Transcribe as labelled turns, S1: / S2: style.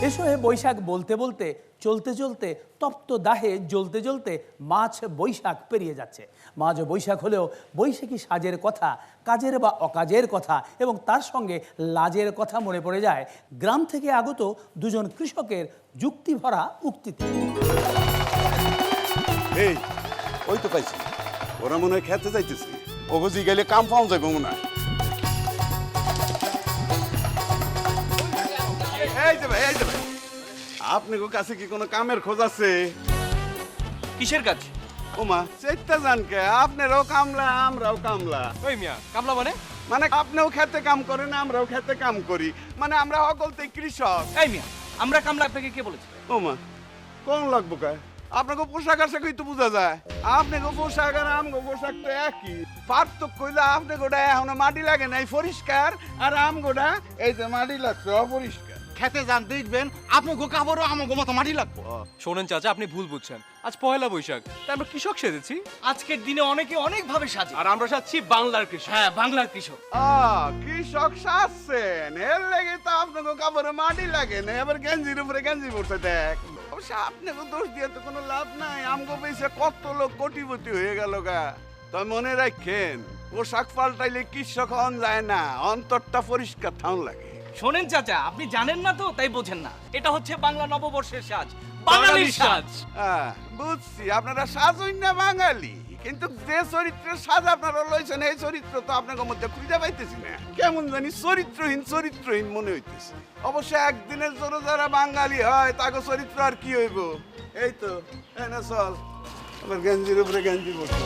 S1: এসো হে বৈশাখ বলতে বলতে চলতে চলতে তপ্ত দাহে জ্বলতে জ্বলতে মাছ বৈশাখ পেরিয়ে যাচ্ছে। মাঝ বৈশাখ হলেও বৈশাখী সাজের কথা, কাজের বা অকাজের কথা এবং তার সঙ্গে লাজের কথা মনে পড়ে যায় গ্রাম থেকে আগত দুজন কৃষকের যুক্তিভরা উক্তিতে।
S2: এই ওই তো পাইছি, ওরা মনে হয় খেতে যাইতেছে। ও বুঝি গেলে কাম পাওয়া যাবে মনে হয়। এই যে ভাই, এই যে ভাই, আপনার কাছে কি কোনো কামের খোঁজ আছে?
S3: কিসের কাজ?
S2: ওমা চেষ্টা জানকে, আপনারও কামলা আমরাও কামলা।
S3: ওই মিয়া কামলা
S2: মানে আপনিও খেতে কাম করেন, আমরাও খেতে কাম করি, মানে আমরা সকলতে কৃষক।
S3: এই মিয়া আমরা কামলা আপনাকে কে বলেছে?
S2: ওমা কোন লাগবো কায়? আপনাকে পোশাক আশাকই তো বোঝা যায়। আপনাকে পোশাক আর আমগো পোশাক তো একই। পার্থক্য হইলো আপনি গোটা এখনো মাটি লাগে নাই পরিষ্কার, আর আম গোটা এই যে মাটি লাগছে অপরিষ্কার।
S4: খেতে যান দেখবেন আপনাকে কাপড়ও আমাকে মতো মাটি লাগবো।
S3: শোনেন চাচা, আপনি ভুল বুঝছেন। আজ পয়লা বৈশাখ, তাই আমরা কৃষক সেজেছি।
S4: আজকের দিনে অনেকে অনেক ভাবে সাজে,
S3: আর আমরা সাজছি বাংলার কৃষক।
S4: হ্যাঁ বাংলার কৃষক।
S2: কৃষক সাজছেন, এর লেগে তো আপনাকে কাপড়ে মাটি লাগে না, এবার গেঞ্জির উপরে গেঞ্জি পড়তে দেখ। অবশ্য আপনাকে দোষ দিয়ে তো কোনো লাভ নাই, আমগো পয়সা কত লোক কোটিপতি হয়ে গেল গা। তবে মনে রাখেন, পোশাক পাল্টাইলে কৃষক হন যায় না, অন্তরটা পরিষ্কার থাউন লাগে।
S4: শোনেন চাচা, আপনি জানেন না তো তাই বোঝেন না। এটা হচ্ছে বাংলা নববর্ষের সাজ,
S3: বাঙালির সাজ।
S2: বুঝছি আপনারা সাজই না বাঙালি, কিন্তু যে চরিত্রের সাজ আপনারা লইছেন এই চরিত্র তো আপনাদের মধ্যে খুঁজে পাইতেছি না। কেমন জানি চরিত্রহীন মনে হইতেছে। অবশ্য একদিনের জন্য যারা বাঙালি হয় তাকে চরিত্র আর কি হইব। এই তো এনে চল, আবার গেঞ্জির উপরে গেঞ্জি পড়ছে।